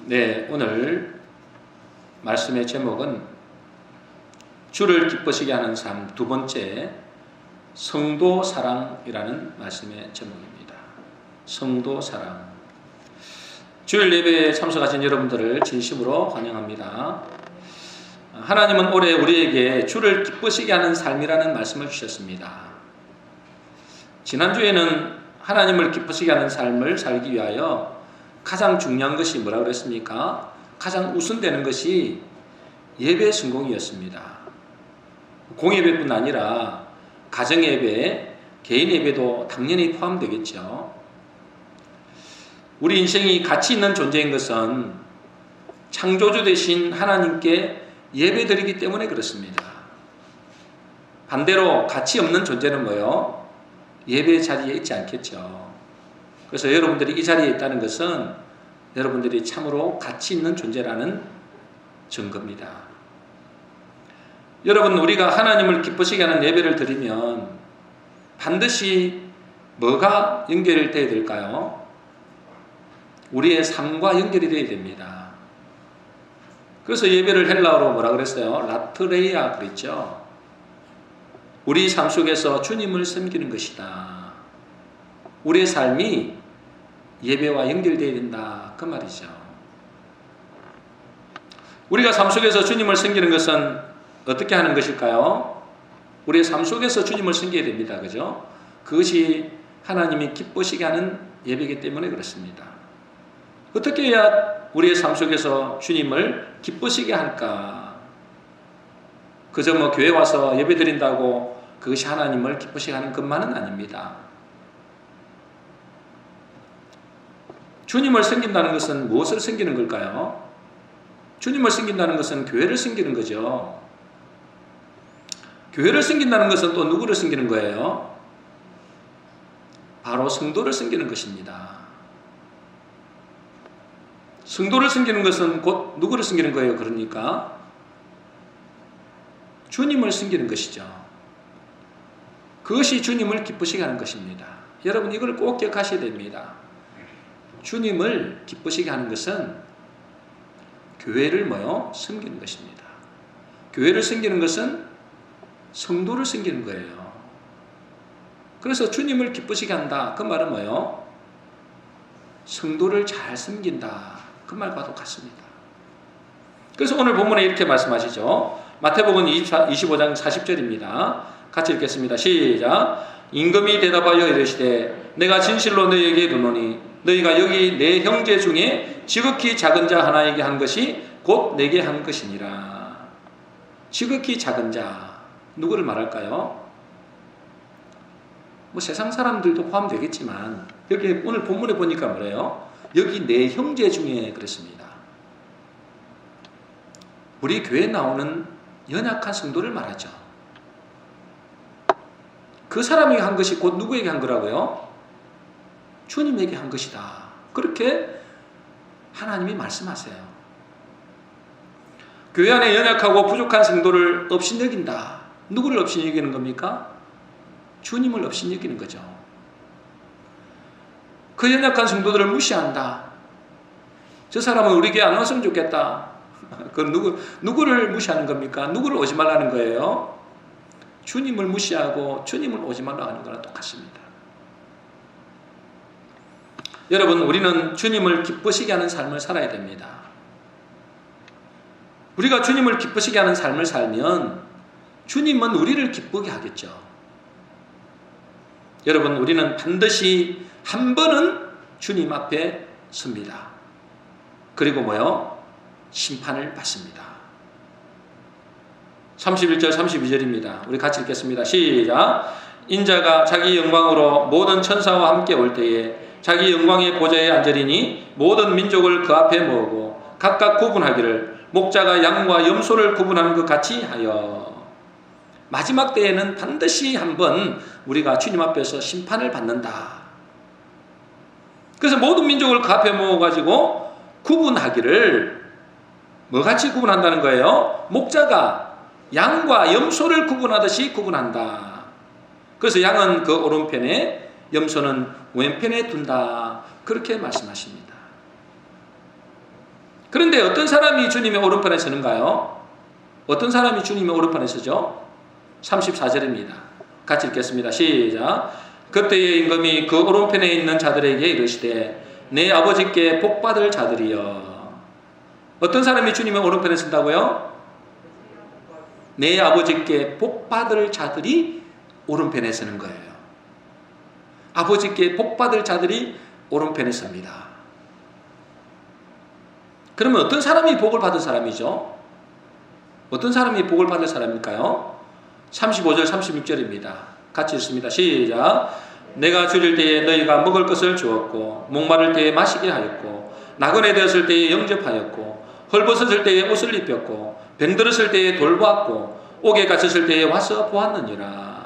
네, 오늘 말씀의 제목은 주를 기쁘시게 하는 삶 두 번째, 성도 사랑이라는 말씀의 제목입니다. 성도 사랑. 주일 예배에 참석하신 여러분들을 진심으로 환영합니다. 하나님은 올해 우리에게 주를 기쁘시게 하는 삶이라는 말씀을 주셨습니다. 지난주에는 하나님을 기쁘시게 하는 삶을 살기 위하여 가장 중요한 것이 뭐라고 그랬습니까? 가장 우선되는 것이 예배 성공이었습니다. 공예배뿐 아니라 가정예배, 개인예배도 당연히 포함되겠죠. 우리 인생이 가치 있는 존재인 것은 창조주 되신 하나님께 예배드리기 때문에 그렇습니다. 반대로 가치 없는 존재는 뭐요? 예배 자리에 있지 않겠죠. 그래서 여러분들이 이 자리에 있다는 것은 여러분들이 참으로 가치 있는 존재라는 증거입니다. 여러분, 우리가 하나님을 기쁘시게 하는 예배를 드리면 반드시 뭐가 연결되어야 될까요? 우리의 삶과 연결이 되어야 됩니다. 그래서 예배를 헬라어로 뭐라 그랬어요? 라트레이아 그랬죠. 우리 삶 속에서 주님을 섬기는 것이다. 우리의 삶이 예배와 연결되어야 된다, 그 말이죠. 우리가 삶 속에서 주님을 섬기는 것은 어떻게 하는 것일까요? 우리의 삶 속에서 주님을 섬겨야 됩니다. 그죠? 그것이 하나님이 기쁘시게 하는 예배이기 때문에 그렇습니다. 어떻게 해야 우리의 삶 속에서 주님을 기쁘시게 할까? 그저 교회 와서 예배 드린다고 그것이 하나님을 기쁘시게 하는 것만은 아닙니다. 주님을 섬긴다는 것은 무엇을 섬기는 걸까요? 주님을 섬긴다는 것은 교회를 섬기는 거죠. 교회를 섬긴다는 것은 또 누구를 섬기는 거예요? 바로 성도를 섬기는 것입니다. 성도를 섬기는 것은 곧 누구를 섬기는 거예요? 그러니까 주님을 섬기는 것이죠. 그것이 주님을 기쁘시게 하는 것입니다. 여러분, 이걸 꼭 기억하셔야 됩니다. 주님을 기쁘시게 하는 것은 교회를 섬기는 것입니다. 교회를 섬기는 것은 성도를 섬기는 거예요. 그래서 주님을 기쁘시게 한다, 그 말은 뭐예요? 성도를 잘 섬긴다, 그 말과도 같습니다. 그래서 오늘 본문에 이렇게 말씀하시죠. 마태복음 25장 40절입니다. 같이 읽겠습니다. 시작. 임금이 대답하여 이르시되 내가 진실로 너희에게 이르노니 너희가 여기 내 형제 중에 지극히 작은 자 하나에게 한 것이 곧 내게 한 것이니라. 지극히 작은 자, 누구를 말할까요? 세상 사람들도 포함되겠지만 여기 오늘 본문에 보니까 뭐래요? 여기 내 형제 중에 그랬습니다. 우리 교회에 나오는 연약한 성도를 말하죠. 그 사람이 한 것이 곧 누구에게 한 거라고요? 주님에게 한 것이다. 그렇게 하나님이 말씀하세요. 교회 안에 연약하고 부족한 성도를 없이 여긴다. 누구를 없이 여기는 겁니까? 주님을 없이 여기는 거죠. 그 연약한 성도들을 무시한다. 저 사람은 우리 교회 안 왔으면 좋겠다. 그 누구를 무시하는 겁니까? 누구를 오지 말라는 거예요? 주님을 무시하고 주님을 오지 말라고 하는 거랑 똑같습니다. 여러분, 우리는 주님을 기쁘시게 하는 삶을 살아야 됩니다. 우리가 주님을 기쁘시게 하는 삶을 살면 주님은 우리를 기쁘게 하겠죠. 여러분, 우리는 반드시 한 번은 주님 앞에 섭니다. 그리고 심판을 받습니다. 31절 32절입니다. 우리 같이 읽겠습니다. 시작. 인자가 자기 영광으로 모든 천사와 함께 올 때에 자기 영광의 보좌에 앉으리니 모든 민족을 그 앞에 모으고 각각 구분하기를 목자가 양과 염소를 구분하는 것 같이 하여. 마지막 때에는 반드시 한번 우리가 주님 앞에서 심판을 받는다. 그래서 모든 민족을 그 앞에 모아가지고 구분하기를 뭐같이 구분한다는 거예요? 목자가 양과 염소를 구분하듯이 구분한다. 그래서 양은 그 오른편에, 염소는 왼편에 둔다. 그렇게 말씀하십니다. 그런데 어떤 사람이 주님의 오른편에 서는가요? 어떤 사람이 주님의 오른편에 서죠? 34절입니다. 같이 읽겠습니다. 시작. 그때의 임금이 그 오른편에 있는 자들에게 이르시되 내 아버지께 복받을 자들이여. 어떤 사람이 주님의 오른편에 선다고요? 내 아버지께 복받을 자들이 오른편에 서는 거예요. 아버지께 복받을 자들이 오른편에 섭니다. 그러면 어떤 사람이 복을 받은 사람이죠? 어떤 사람이 복을 받을 사람일까요? 35절 36절입니다. 같이 읽습니다. 시작. 내가 줄일 때에 너희가 먹을 것을 주었고 목마를 때에 마시게 하였고 나그네 되었을 때에 영접하였고 헐벗었을 때에 옷을 입혔고 병들었을 때에 돌보았고 옥에 갇혔을 때에 와서 보았느니라.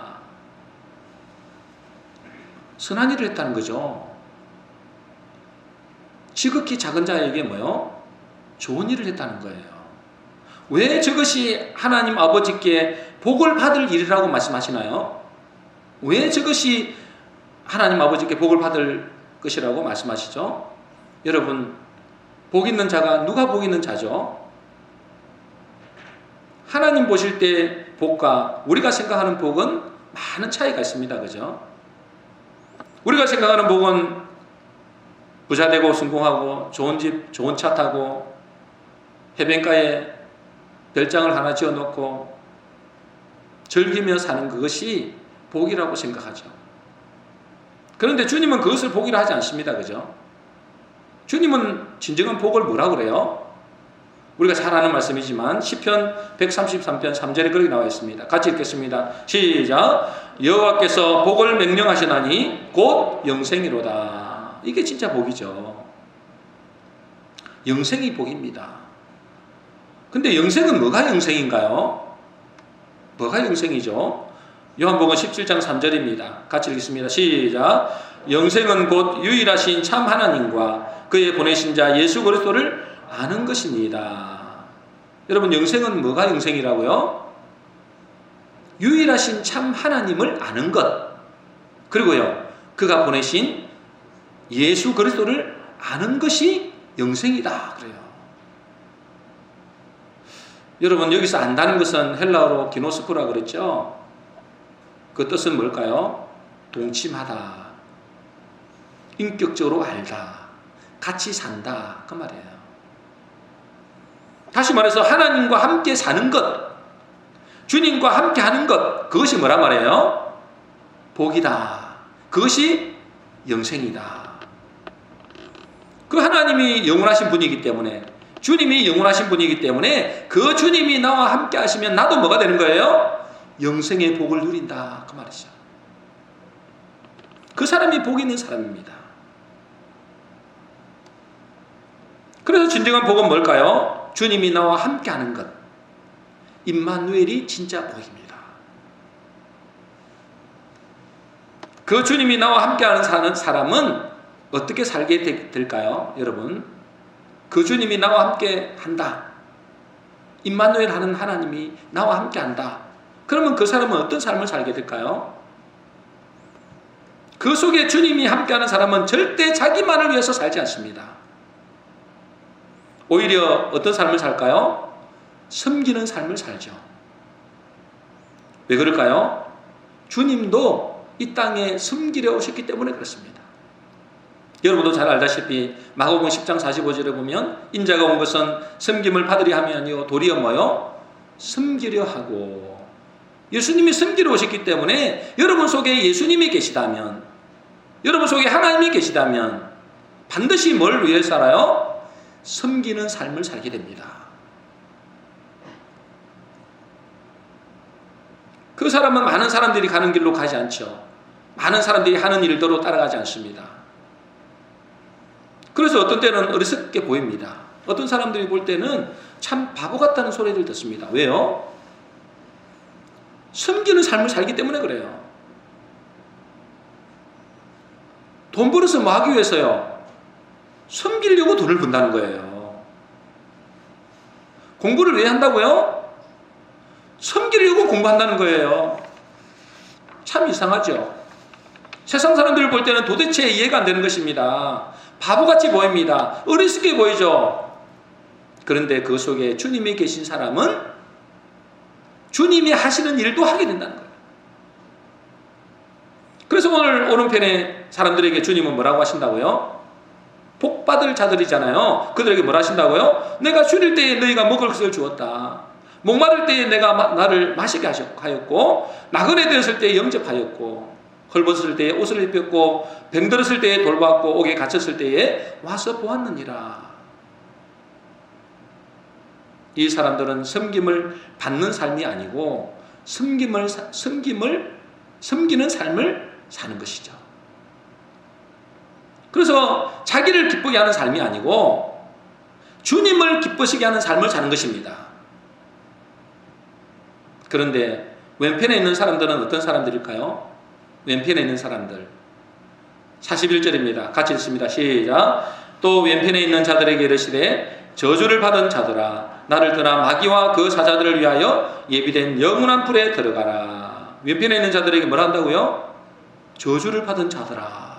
선한 일을 했다는 거죠. 지극히 작은 자에게 뭐요? 좋은 일을 했다는 거예요. 왜 저것이 하나님 아버지께 복을 받을 일이라고 말씀하시나요? 왜 저것이 하나님 아버지께 복을 받을 것이라고 말씀하시죠? 여러분, 복 있는 자가 누가 복 있는 자죠? 하나님 보실 때 복과 우리가 생각하는 복은 많은 차이가 있습니다. 그죠? 우리가 생각하는 복은 부자 되고 성공하고 좋은 집, 좋은 차 타고 해변가에 별장을 하나 지어놓고 즐기며 사는 그것이 복이라고 생각하죠. 그런데 주님은 그것을 복이라 하지 않습니다. 그죠? 주님은 진정한 복을 뭐라 그래요? 우리가 잘 아는 말씀이지만 시편 133편 3절에 그렇게 나와 있습니다. 같이 읽겠습니다. 시작. 여호와께서 복을 명령하시나니 곧 영생이로다. 이게 진짜 복이죠. 영생이 복입니다. 근데 영생은 뭐가 영생인가요? 뭐가 영생이죠? 요한복음 17장 3절입니다. 같이 읽겠습니다. 시작. 영생은 곧 유일하신 참 하나님과 그의 보내신 자 예수 그리스도를 아는 것입니다. 여러분, 영생은 뭐가 영생이라고요? 유일하신 참 하나님을 아는 것, 그리고요 그가 보내신 예수 그리스도를 아는 것이 영생이다 그래요. 여러분, 여기서 안다는 것은 헬라어로 기노스코라 그랬죠. 그 뜻은 뭘까요? 동침하다, 인격적으로 알다, 같이 산다 그 말이에요. 다시 말해서 하나님과 함께 사는 것, 주님과 함께 하는 것, 그것이 뭐란 말이에요? 복이다. 그것이 영생이다. 그 하나님이 영원하신 분이기 때문에, 주님이 영원하신 분이기 때문에 그 주님이 나와 함께 하시면 나도 뭐가 되는 거예요? 영생의 복을 누린다 그 말이죠. 그 사람이 복 있는 사람입니다. 그래서 진정한 복은 뭘까요? 주님이 나와 함께 하는 것, 임마누엘이 진짜 복입니다. 그 주님이 나와 함께 하는 사람은 어떻게 살게 될까요? 여러분, 그 주님이 나와 함께 한다, 임마누엘 하는 하나님이 나와 함께 한다, 그러면 그 사람은 어떤 삶을 살게 될까요? 그 속에 주님이 함께하는 사람은 절대 자기만을 위해서 살지 않습니다. 오히려 어떤 삶을 살까요? 섬기는 삶을 살죠. 왜 그럴까요? 주님도 이 땅에 섬기려 오셨기 때문에 그렇습니다. 여러분도 잘 알다시피 마가복음 10장 45절에 보면 인자가 온 것은 섬김을 받으려 함이 아니요 도리어 뭐요? 섬기려 하고. 예수님이 섬기러 오셨기 때문에 여러분 속에 예수님이 계시다면, 여러분 속에 하나님이 계시다면 반드시 뭘 위해 살아요? 섬기는 삶을 살게 됩니다. 그 사람은 많은 사람들이 가는 길로 가지 않죠. 많은 사람들이 하는 일대로 따라가지 않습니다. 그래서 어떤 때는 어리석게 보입니다. 어떤 사람들이 볼 때는 참 바보 같다는 소리를 듣습니다. 왜요? 섬기는 삶을 살기 때문에 그래요. 돈 벌어서 뭐 하기 위해서요? 섬기려고 돈을 번다는 거예요. 공부를 왜 한다고요? 섬기려고 공부한다는 거예요. 참 이상하죠? 세상 사람들을 볼 때는 도대체 이해가 안 되는 것입니다. 바보같이 보입니다. 어리석게 보이죠? 그런데 그 속에 주님이 계신 사람은 주님이 하시는 일도 하게 된다는 거예요. 그래서 오늘 오른편에 사람들에게 주님은 뭐라고 하신다고요? 복받을 자들이잖아요. 그들에게 뭐라 하신다고요? 내가 줄일 때에 너희가 먹을 것을 주었다. 목마를 때에 내가 나를 마시게 하였고, 나그네 되었을 때에 영접하였고, 헐벗을 때에 옷을 입혔고, 병들었을 때에 돌보았고, 옥에 갇혔을 때에 와서 보았느니라. 이 사람들은 섬김을 받는 삶이 아니고 섬기는 삶을 사는 것이죠. 그래서 자기를 기쁘게 하는 삶이 아니고 주님을 기쁘시게 하는 삶을 사는 것입니다. 그런데 왼편에 있는 사람들은 어떤 사람들일까요? 왼편에 있는 사람들 41절입니다. 같이 읽습니다. 시작. 또 왼편에 있는 자들에게 이르시되 저주를 받은 자들아 나를 떠나 마귀와 그 사자들을 위하여 예비된 영원한 불에 들어가라. 왼편에 있는 자들에게 뭐라 한다고요? 저주를 받은 자들아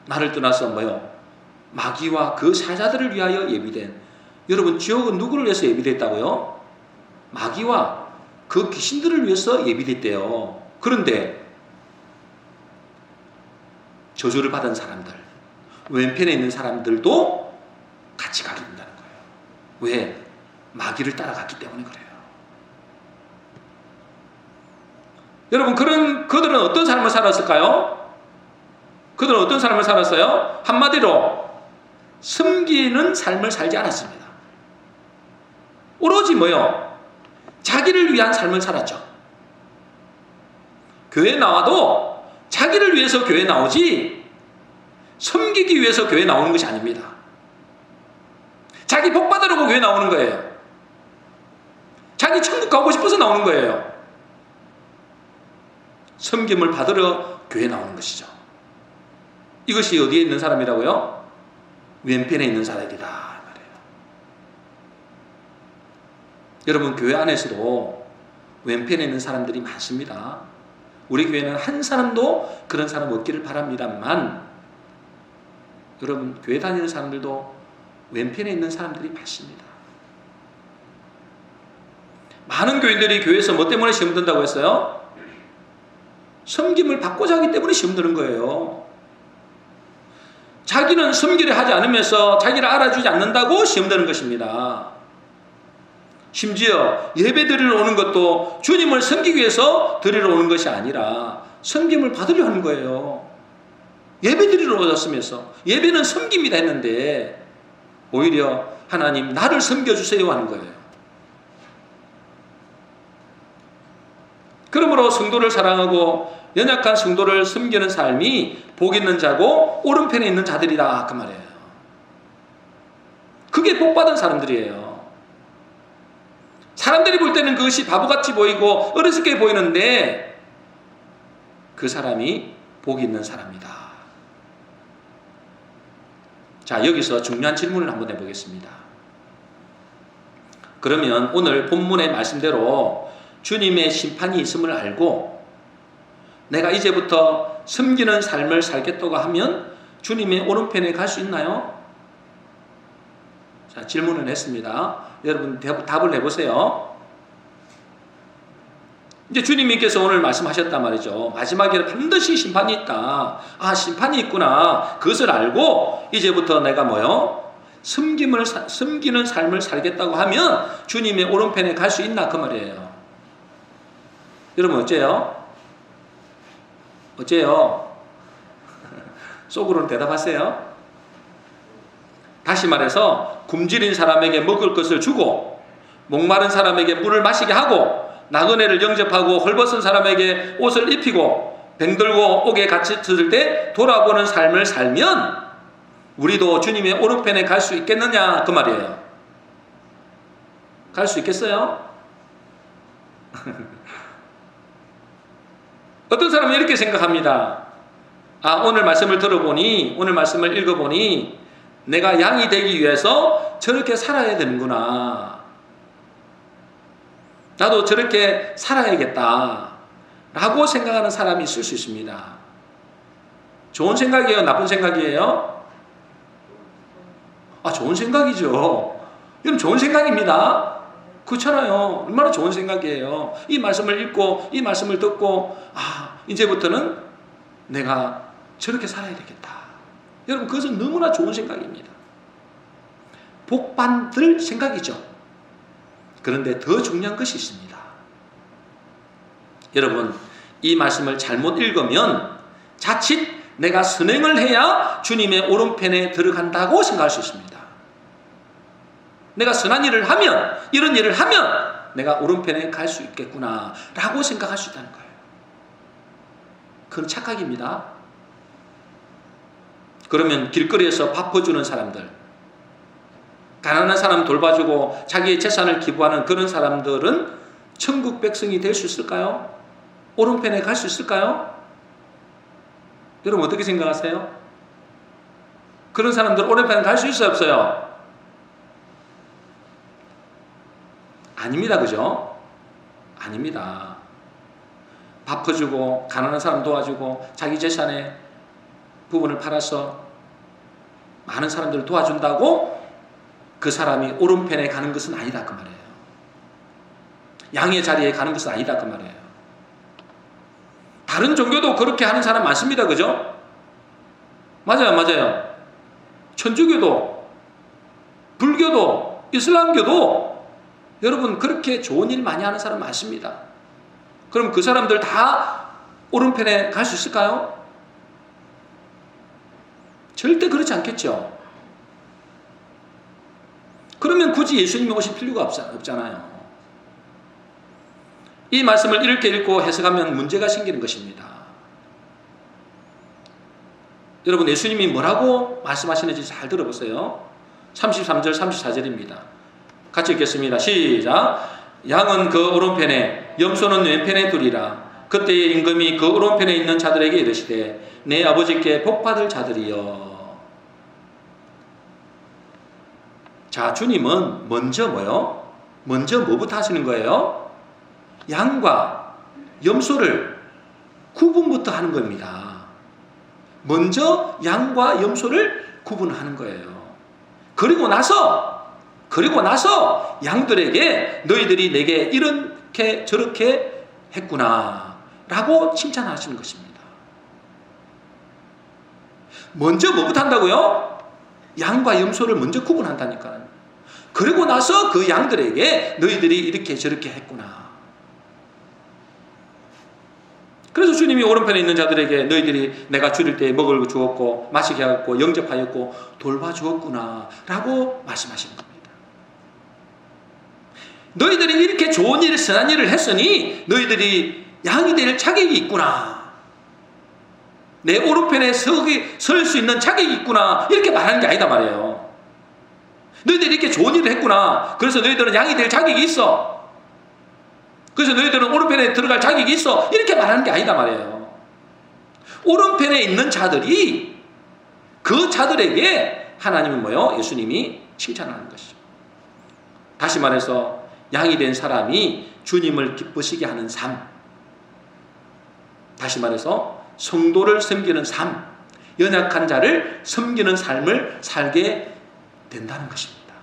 나를 떠나서 뭐요? 마귀와 그 사자들을 위하여 예비된. 여러분 지옥은 누구를 위해서 예비됐다고요? 마귀와 그 귀신들을 위해서 예비됐대요. 그런데 저주를 받은 사람들 왼편에 있는 사람들도 같이 가게 된다는 거예요. 왜? 마귀를 따라갔기 때문에 그래요. 여러분 그들은 어떤 삶을 살았을까요? 그들은 어떤 삶을 살았어요? 한마디로 섬기는 삶을 살지 않았습니다. 오로지 뭐요? 자기를 위한 삶을 살았죠. 교회 나와도 자기를 위해서 교회 나오지 섬기기 위해서 교회 나오는 것이 아닙니다. 자기 복 받으려고 교회 나오는 거예요. 자기 천국 가고 싶어서 나오는 거예요. 섬김을 받으러 교회 나오는 것이죠. 이것이 어디에 있는 사람이라고요? 왼편에 있는 사람이다 말이에요. 여러분 교회 안에서도 왼편에 있는 사람들이 많습니다. 우리 교회는 한 사람도 그런 사람 없기를 바랍니다만 여러분 교회 다니는 사람들도 왼편에 있는 사람들이 많습니다. 많은 교인들이 교회에서 뭐 때문에 시험 든다고 했어요? 섬김을 받고자 하기 때문에 시험 드는 거예요. 자기는 섬기를 하지 않으면서 자기를 알아주지 않는다고 시험 드는 것입니다. 심지어 예배 드리러 오는 것도 주님을 섬기기 위해서 드리러 오는 것이 아니라 섬김을 받으려 하는 거예요. 예배 드리러 오셨으면서 예배는 섬깁니다 했는데 오히려 하나님 나를 섬겨주세요 하는 거예요. 그러므로 성도를 사랑하고 연약한 성도를 섬기는 삶이 복 있는 자고 오른편에 있는 자들이다 그 말이에요. 그게 복받은 사람들이에요. 사람들이 볼 때는 그것이 바보같이 보이고 어리석게 보이는데 그 사람이 복 있는 사람이다. 자, 여기서 중요한 질문을 한번 해보겠습니다. 그러면 오늘 본문의 말씀대로 주님의 심판이 있음을 알고 내가 이제부터 섬기는 삶을 살겠다고 하면 주님의 오른편에 갈 수 있나요? 자, 질문을 했습니다. 여러분 답을 해보세요. 이제 주님께서 오늘 말씀하셨단 말이죠. 마지막에는 반드시 심판이 있다. 아, 심판이 있구나. 그것을 알고 이제부터 내가 뭐요? 섬기는 삶을 살겠다고 하면 주님의 오른편에 갈 수 있나 그 말이에요. 여러분 어째요? 어째요? 속으로는 대답하세요. 다시 말해서 굶주린 사람에게 먹을 것을 주고 목마른 사람에게 물을 마시게 하고 나그네를 영접하고 헐벗은 사람에게 옷을 입히고 병들고 옥에 갇혔을 때 돌아보는 삶을 살면 우리도 주님의 오른편에 갈 수 있겠느냐 그 말이에요. 갈 수 있겠어요? 어떤 사람은 이렇게 생각합니다. 아, 오늘 말씀을 들어보니 오늘 말씀을 읽어보니 내가 양이 되기 위해서 저렇게 살아야 되는구나. 나도 저렇게 살아야겠다 라고 생각하는 사람이 있을 수 있습니다. 좋은 생각이에요? 나쁜 생각이에요? 아, 좋은 생각이죠. 이건 좋은 생각입니다. 그렇잖아요. 얼마나 좋은 생각이에요. 이 말씀을 읽고 이 말씀을 듣고 이제부터는 내가 저렇게 살아야 되겠다. 여러분, 그것은 너무나 좋은 생각입니다. 복받을 생각이죠. 그런데 더 중요한 것이 있습니다. 여러분, 이 말씀을 잘못 읽으면 자칫 내가 선행을 해야 주님의 오른편에 들어간다고 생각할 수 있습니다. 내가 선한 일을 하면, 이런 일을 하면 내가 오른편에 갈 수 있겠구나 라고 생각할 수 있다는 거예요. 그건 착각입니다. 그러면 길거리에서 밥 퍼주는 사람들, 가난한 사람 돌봐주고 자기의 재산을 기부하는 그런 사람들은 천국 백성이 될 수 있을까요? 오른편에 갈 수 있을까요? 여러분, 어떻게 생각하세요? 그런 사람들 오른편에 갈 수 있어요, 없어요? 아닙니다. 그죠? 아닙니다. 밥 퍼주고 가난한 사람 도와주고 자기 재산의 부분을 팔아서 많은 사람들을 도와준다고 그 사람이 오른편에 가는 것은 아니다 그 말이에요. 양의 자리에 가는 것은 아니다 그 말이에요. 다른 종교도 그렇게 하는 사람 많습니다. 그죠? 맞아요. 천주교도, 불교도, 이슬람교도 여러분 그렇게 좋은 일 많이 하는 사람 많습니다. 그럼 그 사람들 다 오른편에 갈 수 있을까요? 절대 그렇지 않겠죠. 그러면 굳이 예수님이 오실 필요가 없잖아요. 이 말씀을 이렇게 읽고 해석하면 문제가 생기는 것입니다. 여러분, 예수님이 뭐라고 말씀하시는지 잘 들어보세요. 33절 34절입니다. 같이 읽겠습니다. 시작. 양은 그 오른편에, 염소는 왼편에 두리라. 그때의 임금이 그 오른편에 있는 자들에게 이르시되 내 아버지께 복받을 자들이여. 자, 주님은 먼저 뭐요? 먼저 뭐부터 하시는 거예요? 양과 염소를 구분부터 하는 겁니다. 먼저 양과 염소를 구분하는 거예요. 그리고 나서 양들에게 너희들이 내게 이렇게 저렇게 했구나 라고 칭찬하시는 것입니다. 먼저 뭐부터 한다고요? 양과 염소를 먼저 구분한다니까요. 그리고 나서 그 양들에게 너희들이 이렇게 저렇게 했구나. 그래서 주님이 오른편에 있는 자들에게 너희들이 내가 줄일 때 먹을 거 주었고 마시게 하였고 영접하였고 돌봐주었구나 라고 말씀하시는 겁니다. 너희들이 이렇게 좋은 일, 선한 일을 했으니 너희들이 양이 될 자격이 있구나. 내 오른편에 설 수 있는 자격이 있구나. 이렇게 말하는 게 아니다 말이에요. 너희들이 이렇게 좋은 일을 했구나. 그래서 너희들은 양이 될 자격이 있어. 그래서 너희들은 오른편에 들어갈 자격이 있어. 이렇게 말하는 게 아니다 말이에요. 오른편에 있는 자들이 그 자들에게 하나님은 뭐요? 예수님이 칭찬하는 것이죠. 다시 말해서 양이 된 사람이 주님을 기쁘시게 하는 삶. 다시 말해서 성도를 섬기는 삶. 연약한 자를 섬기는 삶을 살게 된다는 것입니다.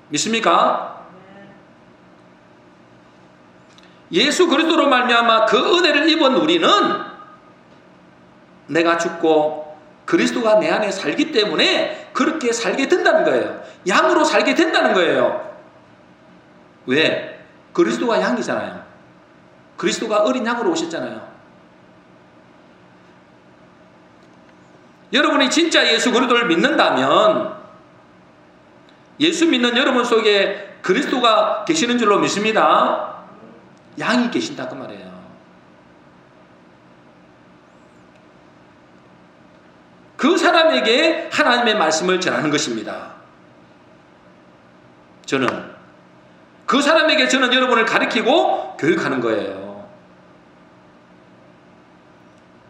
믿습니까? 예수 그리스도로 말미암아 그 은혜를 입은 우리는 내가 죽고 그리스도가 내 안에 살기 때문에 그렇게 살게 된다는 거예요. 양으로 살게 된다는 거예요. 왜? 그리스도가 양이잖아요. 그리스도가 어린 양으로 오셨잖아요. 여러분이 진짜 예수 그리스도를 믿는다면 예수 믿는 여러분 속에 그리스도가 계시는 줄로 믿습니다. 양이 계신다 그 말이에요. 그 사람에게 하나님의 말씀을 전하는 것입니다. 저는 그 사람에게 저는 여러분을 가르치고 교육하는 거예요.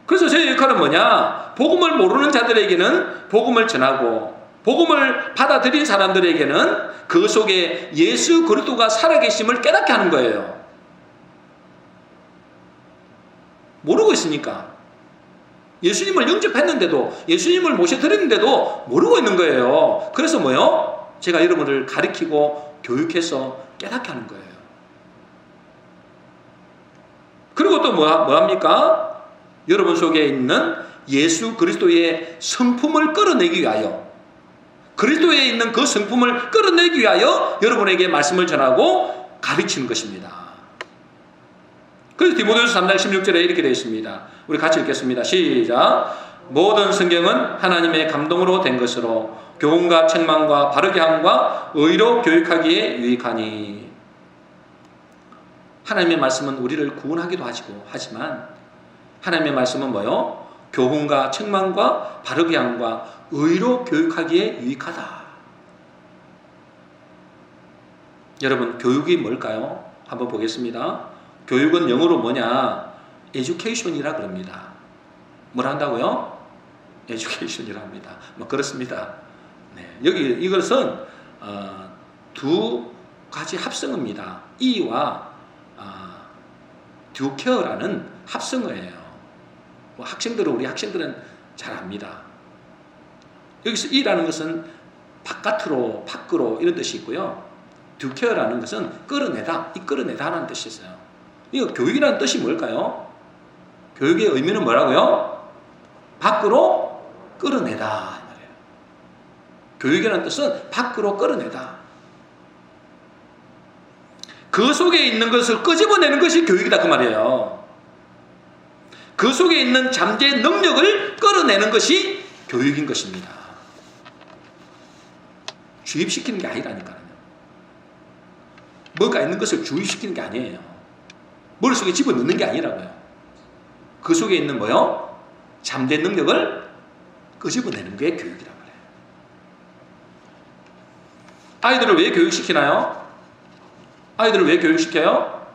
그래서 제 역할은 뭐냐? 복음을 모르는 자들에게는 복음을 전하고 복음을 받아들인 사람들에게는 그 속에 예수 그리스도가 살아계심을 깨닫게 하는 거예요. 모르고 있으니까. 예수님을 영접했는데도 예수님을 모셔드렸는데도 모르고 있는 거예요. 그래서 뭐요? 제가 여러분을 가르치고 교육해서 깨닫게 하는 거예요. 그리고 또 뭐합니까? 여러분 속에 있는 예수 그리스도의 성품을 끌어내기 위하여, 그리스도에 있는 그 성품을 끌어내기 위하여 여러분에게 말씀을 전하고 가르치는 것입니다. 그래서 디모데후서 3장 16절에 이렇게 되어 있습니다. 우리 같이 읽겠습니다. 시작. 모든 성경은 하나님의 감동으로 된 것으로 교훈과 책망과 바르게 함과 의로 교육하기에 유익하니. 하나님의 말씀은 우리를 구원하기도 하지만 하나님의 말씀은 뭐요? 교훈과 책망과 바르게 함과 의로 교육하기에 유익하다. 여러분, 교육이 뭘까요? 한번 보겠습니다. 교육은 영어로 뭐냐? education이라 그럽니다. 뭘 한다고요? education이라 합니다. 뭐 그렇습니다. 네, 여기 이것은 두 가지 합성어입니다. E와 ducare라는 합성어예요. 뭐 우리 학생들은 잘 압니다. 여기서 E라는 것은 바깥으로, 밖으로 이런 뜻이 있고요. ducare라는 것은 끌어내다, 이끌어내다라는 뜻이 있어요. 이거 교육이라는 뜻이 뭘까요? 교육의 의미는 뭐라고요? 밖으로 끌어내다 말이에요. 교육이라는 뜻은 밖으로 끌어내다. 그 속에 있는 것을 끄집어내는 것이 교육이다 그 말이에요. 그 속에 있는 잠재의 능력을 끌어내는 것이 교육인 것입니다. 주입시키는 게 아니라니까요. 뭐가 있는 것을 주입시키는 게 아니에요. 머릿속에 집어넣는 게 아니라고요. 그 속에 있는 뭐요? 잠재의 능력을 끄집어내는 게 교육이란 말이에요. 아이들을 왜 교육시키나요? 아이들을 왜 교육시켜요?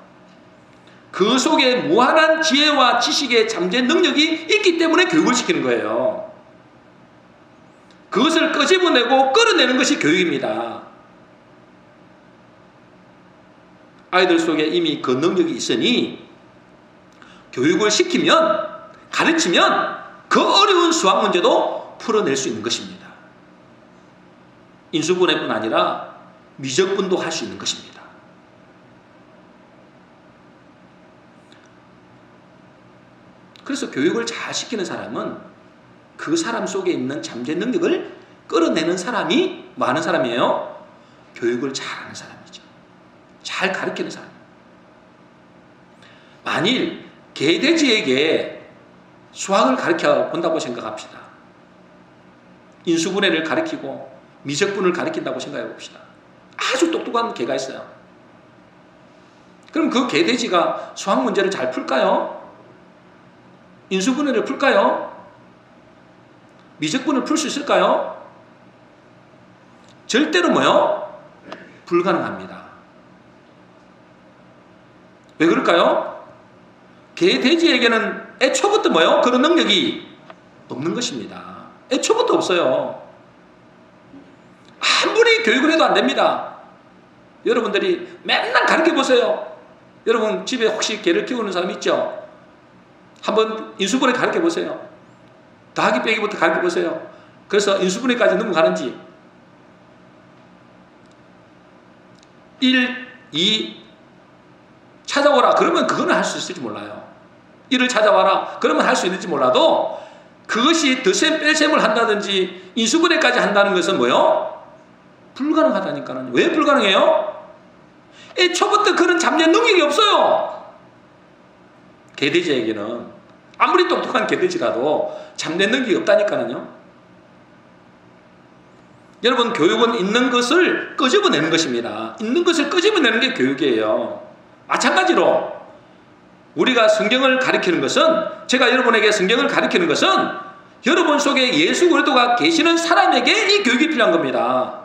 그 속에 무한한 지혜와 지식의 잠재 능력이 있기 때문에 교육을 시키는 거예요. 그것을 끄집어내고 끌어내는 것이 교육입니다. 아이들 속에 이미 그 능력이 있으니 교육을 시키면, 가르치면 그 어려운 수학 문제도 풀어낼 수 있는 것입니다. 인수분해뿐 아니라 미적분도 할 수 있는 것입니다. 그래서 교육을 잘 시키는 사람은 그 사람 속에 있는 잠재 능력을 끌어내는 사람이 뭐 하는 사람이에요? 교육을 잘하는 사람이죠. 잘 가르치는 사람. 만일 개돼지에게 수학을 가르쳐 본다고 생각합시다. 인수분해를 가르치고 미적분을 가르친다고 생각해 봅시다. 아주 똑똑한 개가 있어요. 그럼 그 개돼지가 수학 문제를 잘 풀까요? 인수분해를 풀까요? 미적분을 풀 수 있을까요? 절대로 뭐요? 불가능합니다. 왜 그럴까요? 개돼지에게는 애초부터 뭐요? 그런 능력이 없는 것입니다. 애초부터 없어요. 아무리 교육을 해도 안 됩니다. 여러분들이 맨날 가르쳐 보세요. 여러분 집에 혹시 개를 키우는 사람 있죠? 한번 인수분해 가르쳐 보세요. 더하기 빼기부터 가르쳐 보세요. 그래서 인수분해까지 넘어가는지 1, 2 찾아오라 그러면 그거는 할 수 있을지 몰라요. 1을 찾아와라 그러면 할 수 있는지 몰라도 그것이 덧셈 뺄셈을 한다든지 인수분해까지 한다는 것은 뭐요? 불가능하다니까요. 왜 불가능해요? 애초부터 그런 잠재 능력이 없어요. 개돼지에게는 아무리 똑똑한 개돼지라도 잠재 능력이 없다니까요. 여러분, 교육은 있는 것을 끄집어내는 것입니다. 있는 것을 끄집어내는 게 교육이에요. 마찬가지로 우리가 성경을 가르치는 것은, 제가 여러분에게 성경을 가르치는 것은 여러분 속에 예수 그리스도가 계시는 사람에게 이 교육이 필요한 겁니다.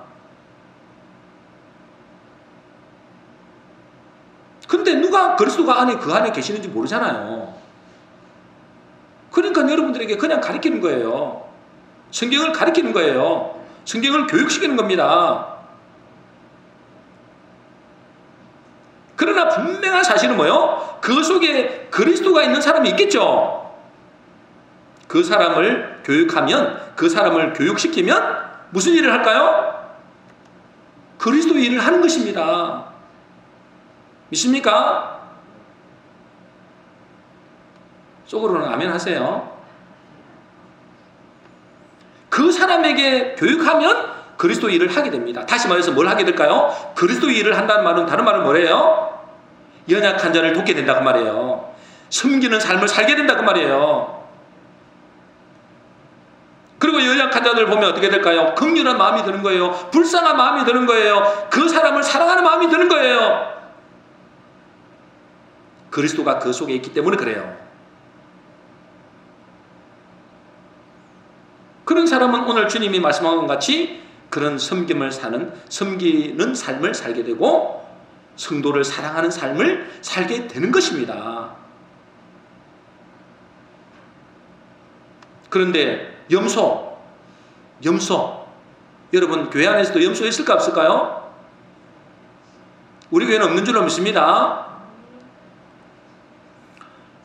근데 누가 그리스도가 그 안에 계시는지 모르잖아요. 그러니까 여러분들에게 그냥 가르치는 거예요. 성경을 가르치는 거예요. 성경을 교육시키는 겁니다. 그러나 분명한 사실은 뭐예요? 그 속에 그리스도가 있는 사람이 있겠죠. 그 사람을 교육하면, 그 사람을 교육시키면 무슨 일을 할까요? 그리스도의 일을 하는 것입니다. 믿습니까? 속으로는 아멘 하세요. 그 사람에게 교육하면 그리스도의 일을 하게 됩니다. 다시 말해서 뭘 하게 될까요? 그리스도의 일을 한다는 말은 다른 말은 뭐래요? 연약한 자를 돕게 된다 그 말이에요. 섬기는 삶을 살게 된다 그 말이에요. 그리고 연약한 자들 보면 어떻게 될까요? 긍휼한 마음이 드는 거예요. 불쌍한 마음이 드는 거예요. 그 사람을 사랑하는 마음이 드는 거예요. 그리스도가 그 속에 있기 때문에 그래요. 그런 사람은 오늘 주님이 말씀한 것 같이 그런 섬기는 삶을 살게 되고 성도를 사랑하는 삶을 살게 되는 것입니다. 그런데 염소 여러분 교회 안에서도 염소 있을까 없을까요? 우리 교회는 없는 줄로 믿습니다.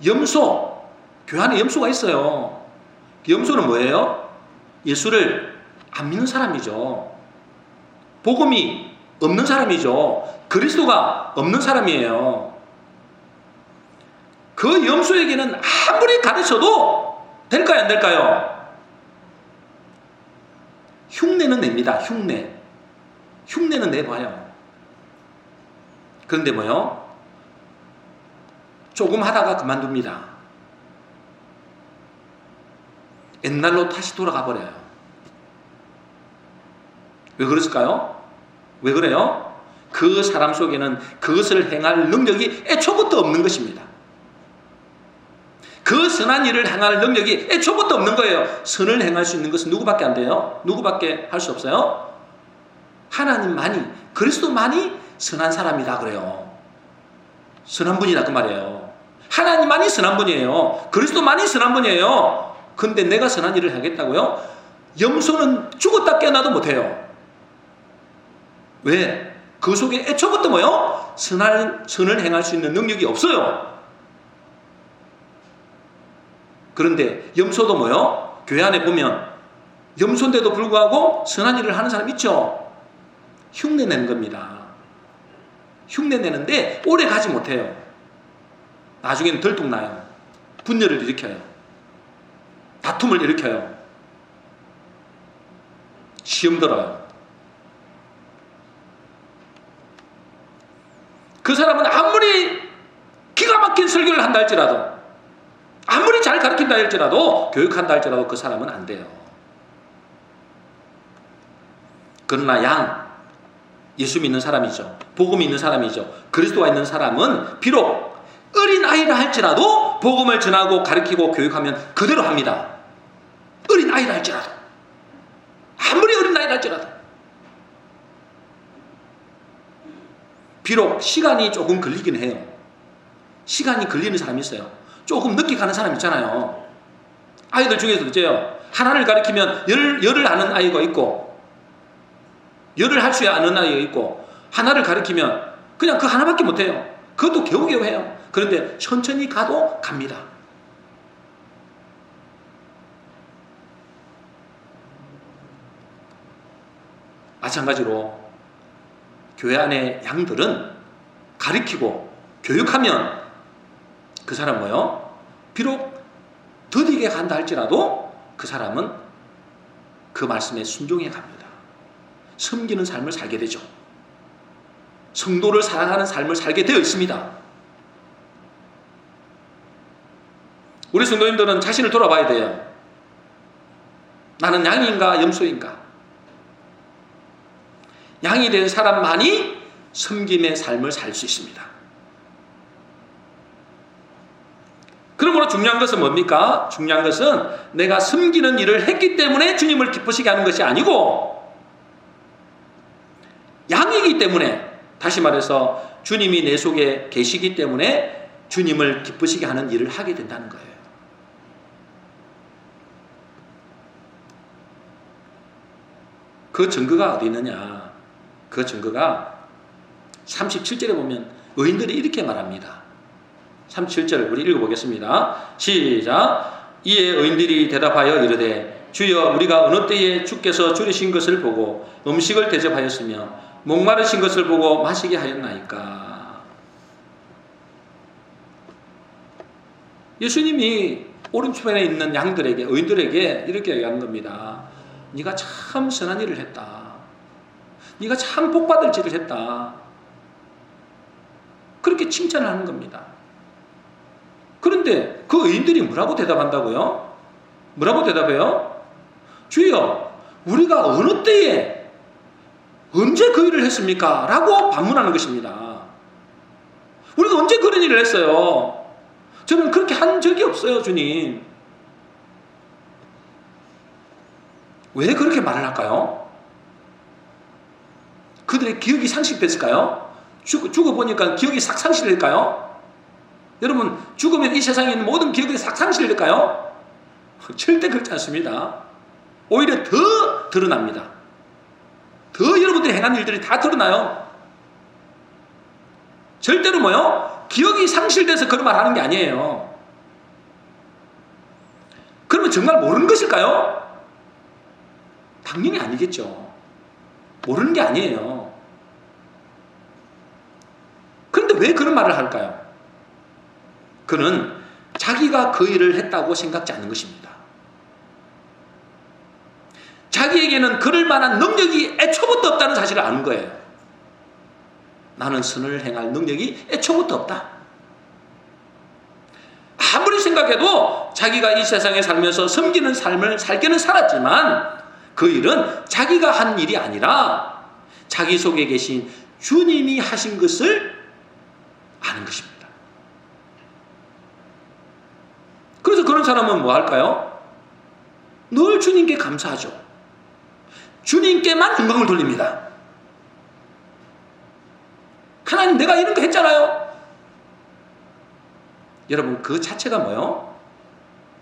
염소, 교회 안에 염소가 있어요. 염소는 뭐예요? 예수를 안 믿는 사람이죠. 복음이 없는 사람이죠. 그리스도가 없는 사람이에요. 그 염소에게는 아무리 가르쳐도 될까요? 안 될까요? 흉내는 냅니다. 흉내는 내봐요. 그런데 뭐요? 조금 하다가 그만둡니다. 옛날로 다시 돌아가 버려요. 왜 그랬을까요? 왜 그래요? 그 사람 속에는 그것을 행할 능력이 애초부터 없는 것입니다. 그 선한 일을 행할 능력이 애초부터 없는 거예요. 선을 행할 수 있는 것은 누구밖에 안 돼요? 누구밖에 할 수 없어요? 하나님만이, 그리스도만이 선한 사람이다 그래요. 선한 분이다 그 말이에요. 하나님만이 선한 분이에요. 그리스도만이 선한 분이에요. 근데 내가 선한 일을 하겠다고요? 염소는 죽었다 깨어나도 못해요. 왜? 그 속에 애초부터 뭐요? 선을 행할 수 있는 능력이 없어요. 그런데 염소도 뭐요? 교회 안에 보면 염소인데도 불구하고 선한 일을 하는 사람 있죠? 흉내내는 겁니다. 흉내내는데 오래 가지 못해요. 나중에는 들통나요. 분열을 일으켜요. 다툼을 일으켜요. 시험 들어요. 그 사람은 아무리 기가 막힌 설교를 한다 할지라도, 아무리 잘 가르친다 할지라도, 교육한다 할지라도 그 사람은 안 돼요. 그러나 예수 믿는 사람이죠. 복음이 있는 사람이죠. 그리스도가 있는 사람은 비록 어린 아이라 할지라도 복음을 전하고 가르치고 교육하면 그대로 합니다. 어린 아이라 할지라도, 아무리 어린 아이라 할지라도. 비록 시간이 조금 걸리긴 해요. 시간이 걸리는 사람이 있어요. 조금 늦게 가는 사람 있잖아요. 아이들 중에서도 있어요. 하나를 가르치면 열을 아는 아이가 있고, 열을 할 줄 아는 아이가 있고, 하나를 가르치면 그냥 그 하나밖에 못해요. 그것도 겨우겨우 해요. 그런데 천천히 가도 갑니다. 마찬가지로 교회 안의 양들은 가르치고 교육하면 그 사람 뭐요? 비록 더디게 간다 할지라도 그 사람은 그 말씀에 순종해 갑니다. 섬기는 삶을 살게 되죠. 성도를 사랑하는 삶을 살게 되어 있습니다. 우리 성도님들은 자신을 돌아봐야 돼요. 나는 양인가 염소인가? 양이 된 사람만이 섬김의 삶을 살 수 있습니다. 그러므로 중요한 것은 뭡니까? 중요한 것은 내가 섬기는 일을 했기 때문에 주님을 기쁘시게 하는 것이 아니고, 양이기 때문에, 다시 말해서 주님이 내 속에 계시기 때문에 주님을 기쁘시게 하는 일을 하게 된다는 거예요. 그 증거가 어디 있느냐? 그 증거가 37절에 보면 의인들이 이렇게 말합니다. 37절 우리 읽어보겠습니다. 시작. 이에 의인들이 대답하여 이르되 주여 우리가 어느 때에 주께서 줄이신 것을 보고 음식을 대접하였으며 목마르신 것을 보고 마시게 하였나이까. 예수님이 오른편에 있는 양들에게, 의인들에게 이렇게 얘기하는 겁니다. 네가 참 선한 일을 했다. 네가 참 복받을 짓을 했다. 그렇게 칭찬을 하는 겁니다. 그런데 그 의인들이 뭐라고 대답한다고요? 뭐라고 대답해요? 주여, 우리가 어느 때에 언제 그 일을 했습니까? 라고 반문하는 것입니다. 우리가 언제 그런 일을 했어요? 저는 그렇게 한 적이 없어요, 주님. 왜 그렇게 말을 할까요? 그들의 기억이 상실됐을까요? 죽어보니까 기억이 싹 상실될까요? 여러분, 죽으면 이 세상에 있는 모든 기억이 싹 상실될까요? 절대 그렇지 않습니다. 오히려 더 드러납니다. 더 여러분들이 행한 일들이 다 드러나요. 절대로 뭐요? 기억이 상실돼서 그런 말 하는 게 아니에요. 그러면 정말 모르는 것일까요? 당연히 아니겠죠. 모르는 게 아니에요. 그런데 왜 그런 말을 할까요? 그는 자기가 그 일을 했다고 생각지 않는 것입니다. 자기에게는 그럴 만한 능력이 애초부터 없다는 사실을 아는 거예요. 나는 선을 행할 능력이 애초부터 없다. 아무리 생각해도 자기가 이 세상에 살면서 섬기는 삶을 살게는 살았지만 그 일은 자기가 한 일이 아니라 자기 속에 계신 주님이 하신 것을 아는 것입니다. 그래서 그런 사람은 뭐 할까요? 늘 주님께 감사하죠. 주님께만 영광을 돌립니다. 하나님, 내가 이런 거 했잖아요. 여러분, 그 자체가 뭐요?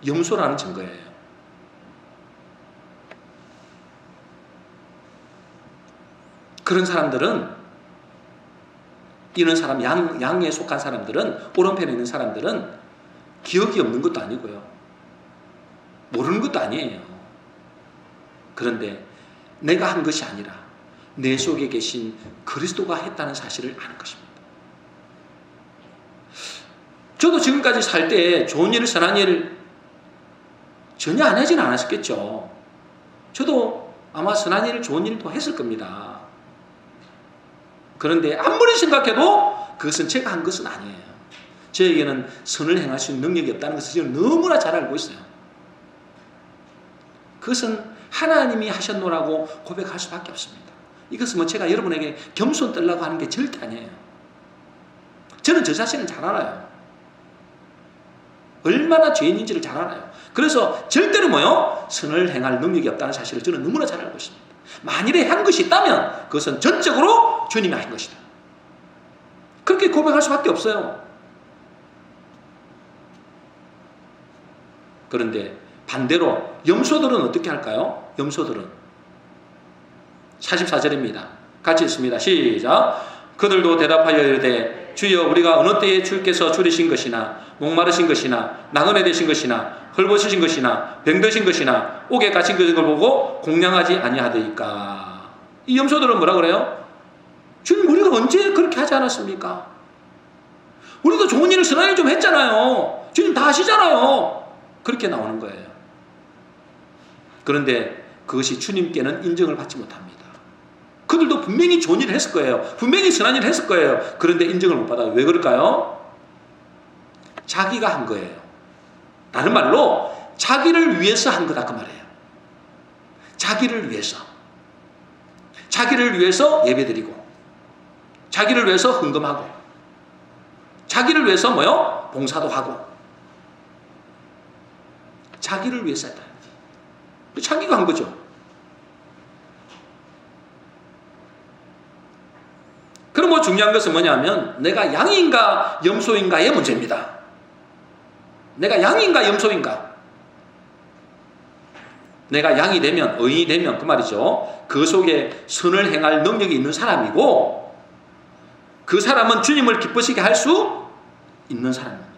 염소라는 증거예요. 그런 사람들은, 이런 사람, 양에 속한 사람들은, 오른편에 있는 사람들은 기억이 없는 것도 아니고요. 모르는 것도 아니에요. 그런데 내가 한 것이 아니라 내 속에 계신 그리스도가 했다는 사실을 아는 것입니다. 저도 지금까지 살 때 좋은 일, 선한 일 전혀 안 하지는 않았겠죠. 저도 아마 선한 일, 좋은 일도 했을 겁니다. 그런데 아무리 생각해도 그것은 제가 한 것은 아니에요. 저에게는 선을 행할 수 있는 능력이 없다는 것을 저는 너무나 잘 알고 있어요. 그것은 하나님이 하셨노라고 고백할 수밖에 없습니다. 이것은 뭐 제가 여러분에게 겸손 떨라고 하는 게 절대 아니에요. 저는 저 자신을 잘 알아요. 얼마나 죄인인지를 잘 알아요. 그래서 절대로 뭐요? 선을 행할 능력이 없다는 사실을 저는 너무나 잘 알고 있습니다. 만일에 한 것이 있다면 그것은 전적으로 주님이 하신 것이다. 그렇게 고백할 수밖에 없어요. 그런데 반대로 염소들은 어떻게 할까요? 염소들은 44절입니다. 같이 읽습니다. 시작. 그들도 대답하여 이르되 주여, 우리가 어느 때에 주께서 줄이신 것이나 목마르신 것이나 나그네 되신 것이나 헐벗으신 것이나 병드신 것이나 옥에 갇힌 것을 보고 공양하지 아니하더이까. 이 염소들은 뭐라 그래요? 주님, 우리가 언제 그렇게 하지 않았습니까? 우리도 좋은 일을 선한 일 좀 했잖아요. 주님 다 하시잖아요. 그렇게 나오는 거예요. 그런데 그것이 주님께는 인정을 받지 못합니다. 그들도 분명히 좋은 일을 했을 거예요. 분명히 선한 일을 했을 거예요. 그런데 인정을 못 받아요. 왜 그럴까요? 자기가 한 거예요. 다른 말로 자기를 위해서 한 거다 그 말이에요. 자기를 위해서. 자기를 위해서 예배드리고, 자기를 위해서 헌금하고, 자기를 위해서 뭐요? 봉사도 하고, 자기를 위해서 했다. 자기가 한 거죠. 그럼 뭐 중요한 것은 뭐냐면 내가 양인가 염소인가의 문제입니다. 내가 양인가 염소인가? 내가 양이 되면, 의인이 되면 그 말이죠. 그 속에 선을 행할 능력이 있는 사람이고, 그 사람은 주님을 기쁘시게 할 수 있는 사람입니다.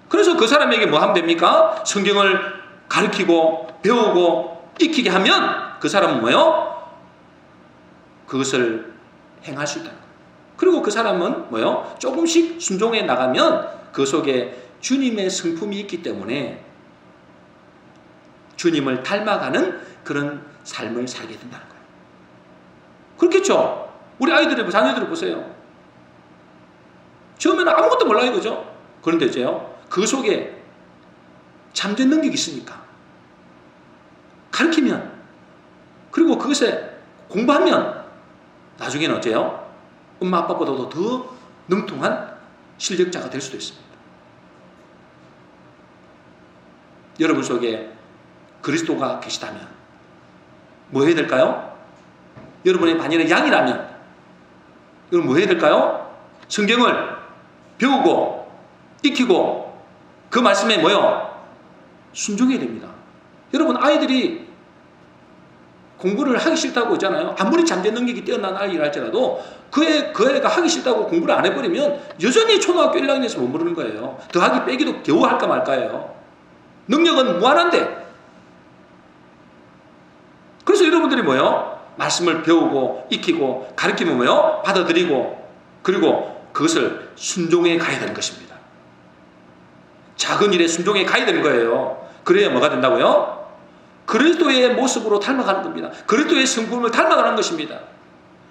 그래서 그 사람에게 뭐 하면 됩니까? 성경을 가르치고 배우고 익히게 하면 그 사람은 뭐예요? 그것을 행할 수 있다는 거예요. 그리고 그 사람은 뭐요? 조금씩 순종해 나가면 그 속에 주님의 성품이 있기 때문에 주님을 닮아가는 그런 삶을 살게 된다는 거예요. 그렇겠죠? 우리 아이들의 자녀들을 보세요. 처음에는 아무것도 몰라요, 그죠? 그런데 이제요, 그 속에 잠재는 능력이 있으니까 가르치면, 그리고 그것에 공부하면 나중에는 어째요? 엄마 아빠보다도 더 능통한 실력자가 될 수도 있습니다. 여러분 속에 그리스도가 계시다면 뭐 해야 될까요? 여러분의 반열의 양이라면 여러분 뭐 해야 될까요? 성경을 배우고 익히고 그 말씀에 뭐요? 순종해야 됩니다. 여러분 아이들이 공부를 하기 싫다고 하잖아요. 아무리 잠재 능력이 뛰어난 아이라 할지라도 그 애가 하기 싫다고 공부를 안 해버리면 여전히 초등학교 1학년에서 머무르는 거예요. 더하기 빼기도 겨우 할까 말까예요. 능력은 무한한데. 그래서 여러분들이 뭐요? 말씀을 배우고 익히고 가르치면 뭐요? 받아들이고 그리고 그것을 순종해 가야 되는 것입니다. 작은 일에 순종해 가야 되는 거예요. 그래야 뭐가 된다고요? 그리스도의 모습으로 닮아가는 겁니다. 그리스도의 성품을 닮아가는 것입니다.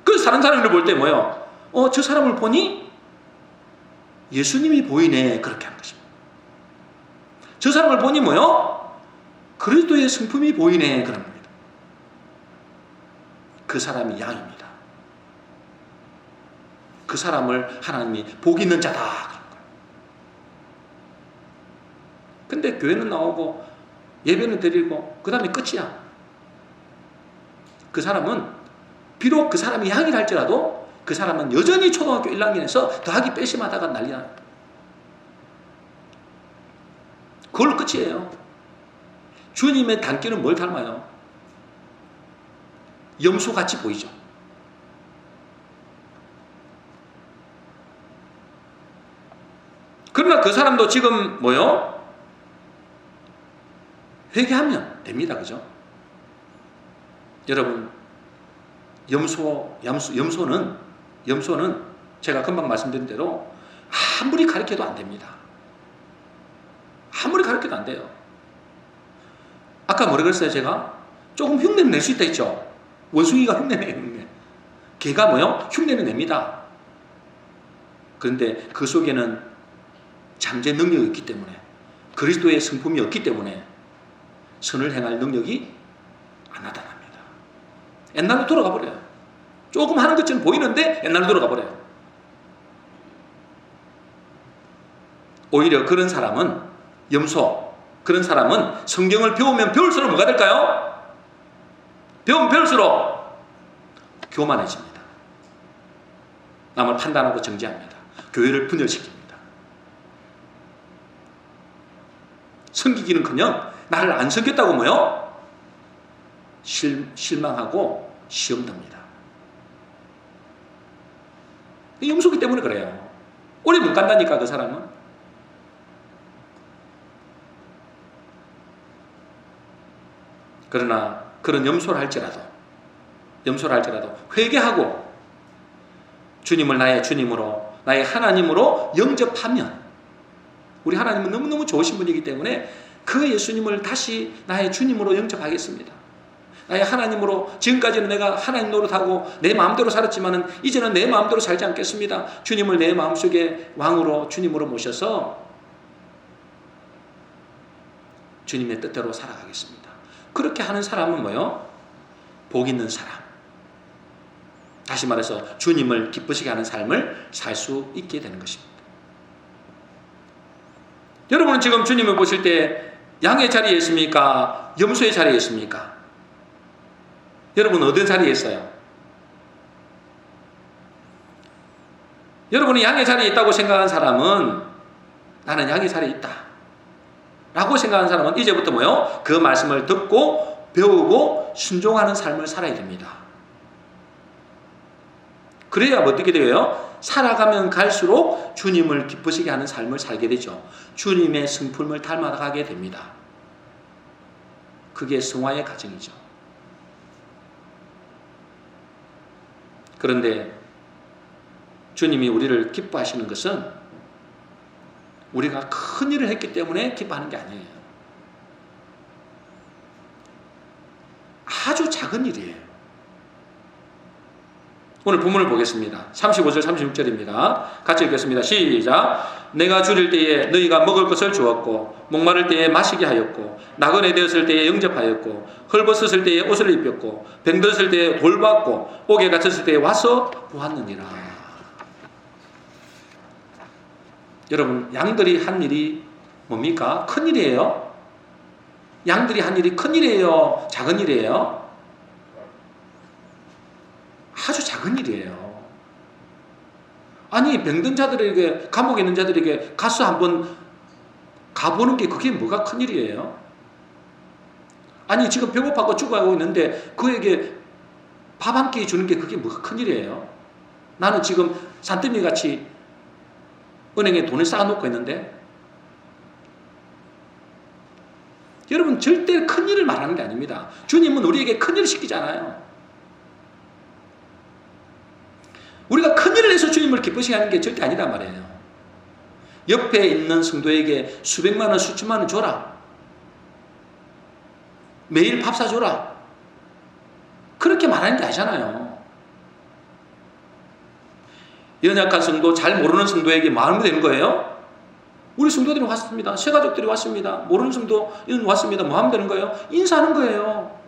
그래서 다른 사람을 볼 때 뭐요? 저 사람을 보니 예수님이 보이네. 그렇게 하는 것입니다. 저 사람을 보니 뭐요? 그리스도의 성품이 보이네. 그런 겁니다. 그 사람이 양입니다. 그 사람을 하나님이 복 있는 자다. 그런 거예요. 근데 교회는 나오고 예배는 드리고 그 다음에 끝이야. 그 사람은 비록 그 사람이 양이라 할지라도 그 사람은 여전히 초등학교 1학년에서 더하기 빼심하다가 난리나. 그걸로 끝이에요. 주님의 닮기는 뭘 닮아요? 염소같이 보이죠. 그러나 그 사람도 지금 뭐요? 회개하면 됩니다. 그죠? 여러분, 염소는 제가 금방 말씀드린 대로 아무리 가르쳐도 안 됩니다. 아무리 가르쳐도 안 돼요. 아까 뭐라 그랬어요, 제가? 조금 흉내는 낼 수 있다 했죠? 원숭이가 흉내내요, 흉내. 개가 뭐요? 흉내는 냅니다. 그런데 그 속에는 잠재 능력이 있기 때문에, 그리스도의 성품이 없기 때문에 선을 행할 능력이 안 나타납니다. 옛날로 돌아가 버려요. 조금 하는 것처럼 보이는데 옛날로 돌아가 버려요. 오히려 그런 사람은 그런 사람은 성경을 배우면 배울수록 뭐가 될까요? 배우면 배울수록 교만해집니다. 남을 판단하고 정죄합니다. 교회를 분열시킵니다. 섬기기는커녕 나를 안 섬겼다고 뭐요? 실망하고 시험됩니다. 염소기 때문에 그래요. 오래 못 간다니까 그 사람은. 그러나 그런 염소를 할지라도 회개하고 주님을 나의 주님으로 나의 하나님으로 영접하면, 우리 하나님은 너무너무 좋으신 분이기 때문에 그 예수님을 다시 나의 주님으로 영접하겠습니다. 나의 하나님으로, 지금까지는 내가 하나님 노릇하고 내 마음대로 살았지만은 이제는 내 마음대로 살지 않겠습니다. 주님을 내 마음속에 왕으로, 주님으로 모셔서 주님의 뜻대로 살아가겠습니다. 그렇게 하는 사람은 뭐요? 복 있는 사람. 다시 말해서 주님을 기쁘시게 하는 삶을 살 수 있게 되는 것입니다. 여러분은 지금 주님을 보실 때 양의 자리에 있습니까? 염소의 자리에 있습니까? 여러분은 어떤 자리에 있어요? 여러분이 양의 자리에 있다고 생각하는 사람은, 나는 양의 자리에 있다 라고 생각하는 사람은 이제부터 뭐요? 그 말씀을 듣고 배우고 순종하는 삶을 살아야 됩니다. 그래야 어떻게 돼요? 살아가면 갈수록 주님을 기쁘시게 하는 삶을 살게 되죠. 주님의 성품을 닮아가게 됩니다. 그게 성화의 과정이죠. 그런데 주님이 우리를 기뻐하시는 것은 우리가 큰 일을 했기 때문에 기뻐하는 게 아니에요. 아주 작은 일이에요. 오늘 본문을 보겠습니다. 35절 36절입니다. 같이 읽겠습니다. 시작. 내가 줄일 때에 너희가 먹을 것을 주었고 목마를 때에 마시게 하였고 나그네 되었을 때에 영접하였고 헐벗었을 때에 옷을 입혔고 병들었을 때에 돌봤고 옥에 갇혔을 때에 와서 보았느니라. 여러분, 양들이 한 일이 뭡니까? 큰 일이에요? 양들이 한 일이 큰 일이에요? 작은 일이에요? 아주 작은 일이에요. 아니, 병든 자들에게, 감옥에 있는 자들에게 가서 한번 가보는 게 그게 뭐가 큰 일이에요? 아니, 지금 배고파고 죽어가고 있는데 그에게 밥 한 끼 주는 게 그게 뭐가 큰 일이에요? 나는 지금 산더미 같이 은행에 돈을 쌓아놓고 있는데, 여러분, 절대 큰 일을 말하는 게 아닙니다. 주님은 우리에게 큰 일을 시키잖아요. 우리가 큰 일을 해서 주님을 기쁘시게 하는 게 절대 아니란 말이에요. 옆에 있는 성도에게 수백만 원, 수천만 원 줘라. 매일 밥 사줘라. 그렇게 말하는 게 아니잖아요. 연약한 성도, 잘 모르는 성도에게 마음이 되는 거예요? 우리 성도들이 왔습니다. 새가족들이 왔습니다. 모르는 성도는 왔습니다. 뭐 하면 되는 거예요? 인사하는 거예요.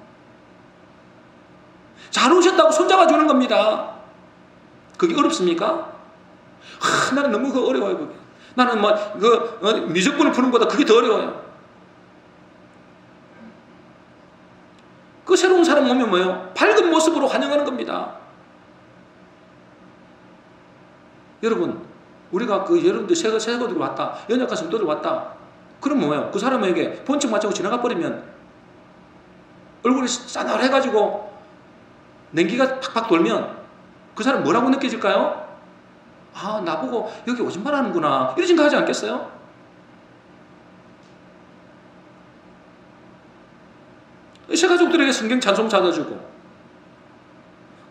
잘 오셨다고 손잡아 주는 겁니다. 그게 어렵습니까? 나는 너무 어려워요. 그게. 나는 미적분을 푸는 것보다 그게 더 어려워요. 그 새로운 사람 오면 뭐예요? 밝은 모습으로 환영하는 겁니다. 여러분, 우리가 여러분들 새거들이 왔다, 연약한 성도들 왔다. 그럼 뭐예요? 그 사람에게 본청 맞추고 지나가 버리면 얼굴이 싸늘해가지고 냉기가 팍팍 돌면 그 사람 뭐라고 느껴질까요? 아, 나보고 여기 오줌만 하는구나. 이런 생각하지 않겠어요? 새가족들에게 성경 찬송 찾아주고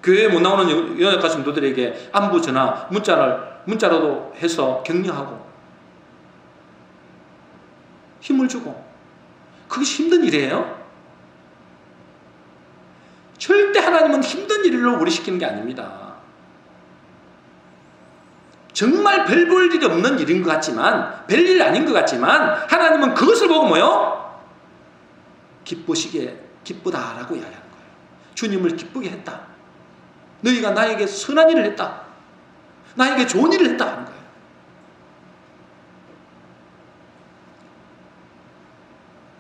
교회에 못 나오는 연약한 성도들에게 안부 전화, 문자라도 해서 격려하고 힘을 주고, 그게 힘든 일이에요? 절대 하나님은 힘든 일로 우리 시키는 게 아닙니다. 정말 별 볼 일이 없는 일인 것 같지만, 별일 아닌 것 같지만 하나님은 그것을 보고 뭐요? 기쁘다라고 이야기하는 거예요. 주님을 기쁘게 했다. 너희가 나에게 선한 일을 했다. 나에게 좋은 일을 했다 하는 거예요.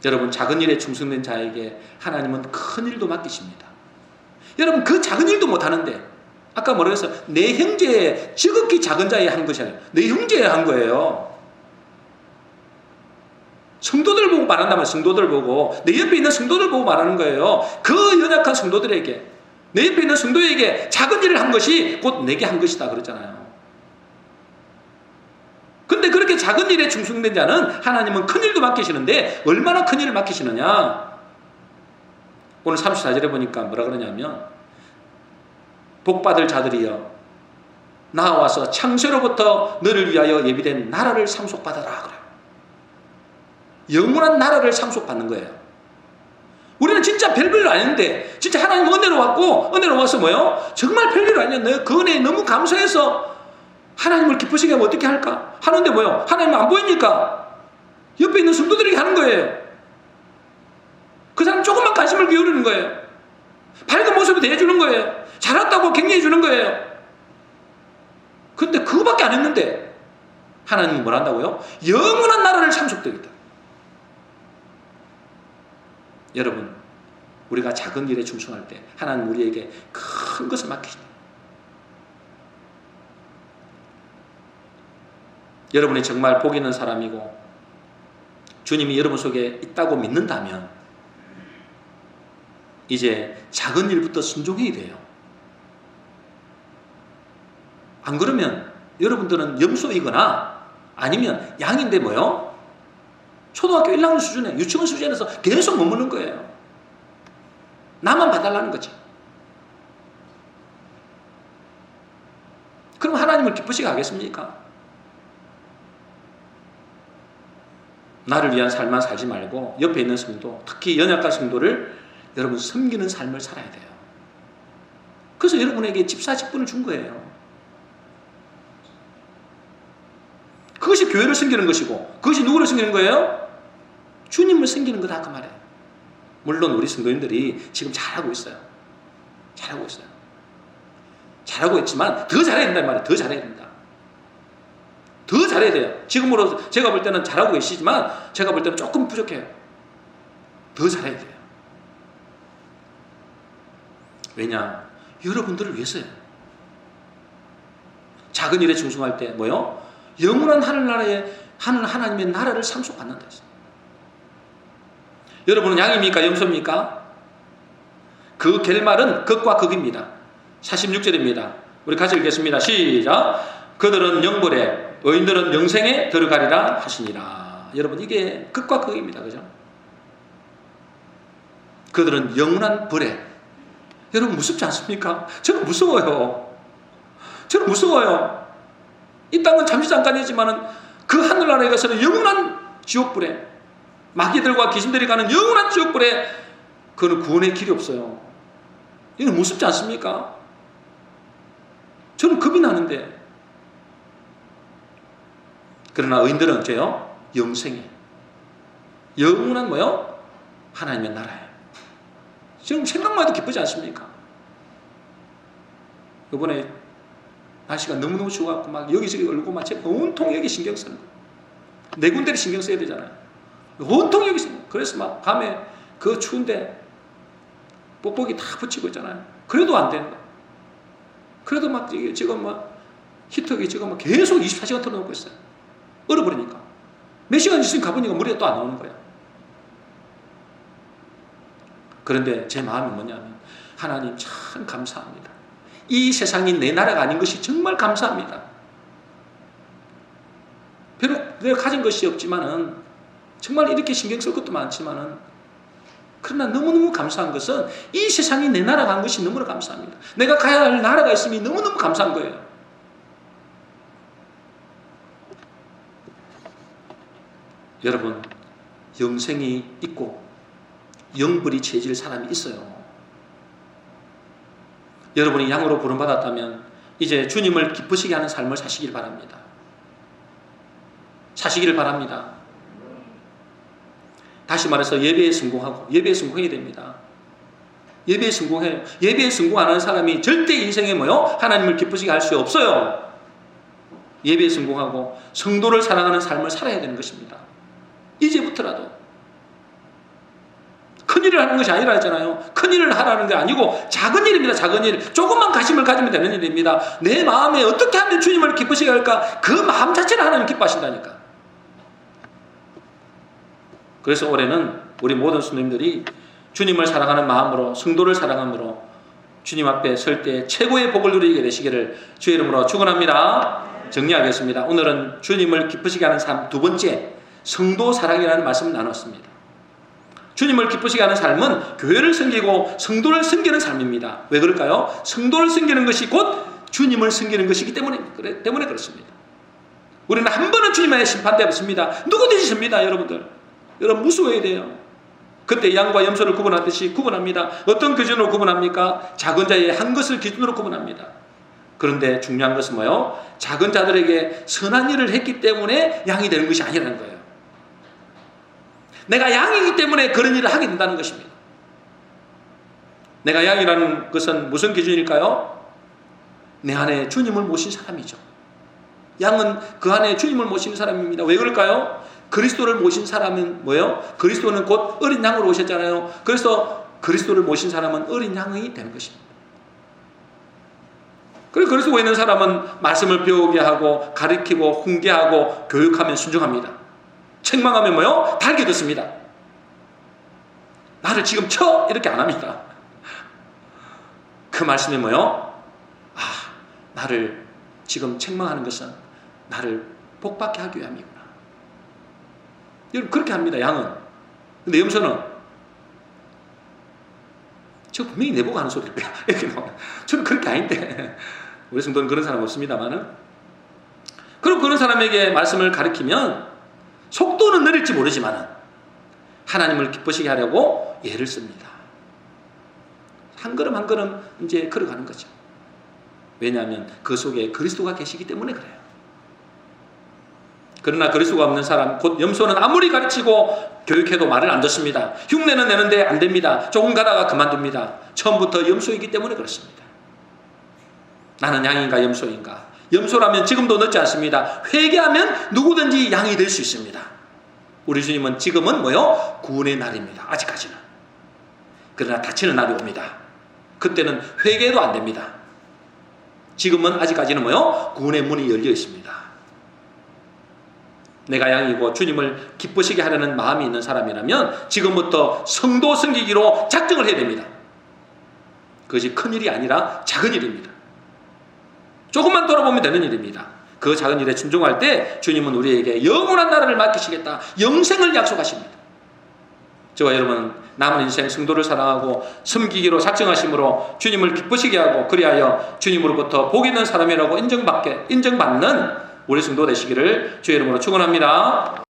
여러분, 작은 일에 충성된 자에게 하나님은 큰 일도 맡기십니다. 여러분, 그 작은 일도 못하는데, 아까 뭐라고 했어요? 내 형제의 지극히 작은 자에 한 것이 아니라 내 형제에 한 거예요. 성도들 보고 말한다면 성도들 보고, 내 옆에 있는 성도들 보고 말하는 거예요. 그 연약한 성도들에게, 내 옆에 있는 성도에게 작은 일을 한 것이 곧 내게 한 것이다 그랬잖아요. 근데 그렇게 작은 일에 충성된 자는 하나님은 큰 일도 맡기시는데, 얼마나 큰 일을 맡기시느냐? 오늘 34절에 보니까 뭐라 그러냐면, 복받을 자들이여 나와서 창세로부터 너를 위하여 예비된 나라를 상속받아라 그래요. 영원한 나라를 상속받는 거예요. 우리는 진짜 별별 아닌데, 진짜 하나님 은혜로 왔고, 은혜로 와서 뭐요? 정말 별일 아니야. 내가 그 은혜에 너무 감사해서 하나님을 기쁘시게 하면 어떻게 할까? 하는데 뭐요? 하나님 안 보이니까 옆에 있는 성도들에게 하는 거예요. 그 사람 조금만 관심을 기울이는 거예요. 밝은 모습을 대해주는 거예요. 잘했다고 격려해 주는 거예요. 근데 그거밖에 안 했는데 하나님은 뭘 한다고요? 영원한 나라를 상속되겠다. 여러분, 우리가 작은 일에 충성할 때 하나님 우리에게 큰 것을 맡기십니다. 여러분이 정말 복 있는 사람이고 주님이 여러분 속에 있다고 믿는다면 이제 작은 일부터 순종해야 돼요. 안 그러면 여러분들은 염소이거나 아니면 양인데 뭐요? 초등학교 1학년 수준에, 유치원 수준에서 계속 머무는 거예요. 나만 봐달라는 거지. 하나님을 기쁘시게 하겠습니까? 나를 위한 삶만 살지 말고 옆에 있는 성도, 특히 연약한 성도를 여러분 섬기는 삶을 살아야 돼요. 그래서 여러분에게 집사 직분을 준 거예요. 그것이 교회를 섬기는 것이고, 그것이 누구를 섬기는 거예요? 주님을 섬기는 거다 그 말이에요. 물론 우리 성도님들이 지금 잘하고 있어요. 잘하고 있어요. 잘하고 있지만 더 잘해야 된단 말이에요. 더 잘해야 된다. 더 잘해야 돼요. 지금으로 제가 볼 때는 잘하고 계시지만 제가 볼 때는 조금 부족해요. 더 잘해야 돼요. 왜냐? 여러분들을 위해서요. 작은 일에 충성할 때 뭐요? 영원한 하나님의 나라를 상속받는다 했어요. 여러분은 양입니까? 염소입니까? 그 결말은 극과 극입니다. 46절입니다. 우리 같이 읽겠습니다. 시작. 그들은 영벌에, 의인들은 영생에 들어가리라 하시니라. 여러분, 이게 극과 극입니다. 그죠? 그들은 영원한 벌에. 여러분, 무섭지 않습니까? 저는 무서워요. 저는 무서워요. 이 땅은 잠시 잠깐이지만은 그 하늘나라에 가서는 영원한 지옥불에, 마귀들과 귀신들이 가는 영원한 지옥불에, 그는 구원의 길이 없어요. 이건 무섭지 않습니까? 저는 겁이 나는데. 그러나 의인들은 어째요? 영생에, 영원한 뭐요? 하나님의 나라에. 지금 생각만 해도 기쁘지 않습니까? 이번에 날씨가 너무너무 추워갖고 막 여기저기 얼고 막 온통 여기 신경 쓰는 거예요. 네 군데를 신경 써야 되잖아요. 온통 여기 신경. 그래서 막 밤에 그 추운데 뽁뽁이 다 붙이고 있잖아요. 그래도 안 되는 거예요. 그래도 막 지금 막 히터기 지금 막 계속 24시간 틀어놓고 있어요. 얼어버리니까. 몇 시간 있으면 가보니까 물이 또 안 나오는 거예요. 그런데 제 마음이 뭐냐면, 하나님 참 감사합니다. 이 세상이 내 나라가 아닌 것이 정말 감사합니다. 비록 내가 가진 것이 없지만은, 정말 이렇게 신경 쓸 것도 많지만은, 그러나 너무너무 감사한 것은 이 세상이 내 나라가 한 것이 너무나 감사합니다. 내가 가야 할 나라가 있음이 너무너무 감사한 거예요. 여러분, 영생이 있고 영벌이 채질 사람이 있어요. 여러분이 양으로 부름받았다면 이제 주님을 기쁘시게 하는 삶을 사시길 바랍니다. 사시기를 바랍니다. 다시 말해서 예배에 성공하고, 예배에 성공해야 됩니다. 예배에 성공해요. 예배에 성공 안 하는 사람이 절대 인생에 뭐요? 하나님을 기쁘시게 할 수 없어요. 예배에 성공하고 성도를 사랑하는 삶을 살아야 되는 것입니다. 이제부터라도. 큰일을 하는 것이 아니라 했잖아요. 큰일을 하라는 게 아니고 작은 일입니다. 작은 일. 조금만 관심을 가지면 되는 일입니다. 내 마음에 어떻게 하면 주님을 기쁘시게 할까? 그 마음 자체를 하나님 기뻐하신다니까. 그래서 올해는 우리 모든 성도님들이 주님을 사랑하는 마음으로, 성도를 사랑함으로 주님 앞에 설 때 최고의 복을 누리게 되시기를 주의 이름으로 축원합니다. 정리하겠습니다. 오늘은 주님을 기쁘시게 하는 삶 두 번째, 성도 사랑이라는 말씀을 나눴습니다. 주님을 기쁘시게 하는 삶은 교회를 섬기고 성도를 섬기는 삶입니다. 왜 그럴까요? 성도를 섬기는 것이 곧 주님을 섬기는 것이기 때문에 그렇습니다. 우리는 한 번은 주님의 심판대 없습니다. 누구든지 섭니다, 여러분들. 여러분 무서워야 돼요. 그때 양과 염소를 구분하듯이 구분합니다. 어떤 기준으로 구분합니까? 작은 자의 한 것을 기준으로 구분합니다. 그런데 중요한 것은 뭐예요? 작은 자들에게 선한 일을 했기 때문에 양이 되는 것이 아니라는 거예요. 내가 양이기 때문에 그런 일을 하게 된다는 것입니다. 내가 양이라는 것은 무슨 기준일까요? 내 안에 주님을 모신 사람이죠. 양은 그 안에 주님을 모신 사람입니다. 왜 그럴까요? 그리스도를 모신 사람은 뭐예요? 그리스도는 곧 어린 양으로 오셨잖아요. 그래서 그리스도를 모신 사람은 어린 양이 되는 것입니다. 그래서 그리스도에 있는 사람은 말씀을 배우게 하고 가르치고 훈계하고 교육하면 순종합니다. 책망하면 뭐요? 달게 듣습니다. 나를 지금 쳐! 이렇게 안 합니다. 그 말씀이 뭐요? 아, 나를 지금 책망하는 것은 나를 복받게 하기 위함이구나. 여러분 그렇게 합니다. 양은. 근데 염소는 저 분명히 내보고 하는 소리일 거야. 이렇게 나와요. 저는 그렇게 아닌데 우리 성도는 그런 사람 없습니다만은 그럼 그런 사람에게 말씀을 가르치면 속도는 느릴지 모르지만 하나님을 기쁘시게 하려고 애를 씁니다. 한 걸음 한 걸음 이제 걸어가는 거죠. 왜냐하면 그 속에 그리스도가 계시기 때문에 그래요. 그러나 그리스도가 없는 사람, 곧 염소는 아무리 가르치고 교육해도 말을 안 듣습니다. 흉내는 내는데 안 됩니다. 조금 가다가 그만둡니다. 처음부터 염소이기 때문에 그렇습니다. 나는 양인가 염소인가? 염소라면 지금도 늦지 않습니다. 회개하면 누구든지 양이 될 수 있습니다. 우리 주님은 지금은 뭐요? 구원의 날입니다. 아직까지는. 그러나 다치는 날이 옵니다. 그때는 회개도 안 됩니다. 지금은 아직까지는 뭐요? 구원의 문이 열려 있습니다. 내가 양이고 주님을 기쁘시게 하려는 마음이 있는 사람이라면 지금부터 성도 섬기기로 작정을 해야 됩니다. 그것이 큰 일이 아니라 작은 일입니다. 조금만 돌아보면 되는 일입니다. 그 작은 일에 순종할 때 주님은 우리에게 영원한 나라를 맡기시겠다. 영생을 약속하십니다. 저와 여러분 남은 인생 성도를 사랑하고 섬기기로 작정하심으로 주님을 기쁘시게 하고 그리하여 주님으로부터 복 있는 사람이라고 인정받는 우리 성도 되시기를 주의 이름으로 축원합니다.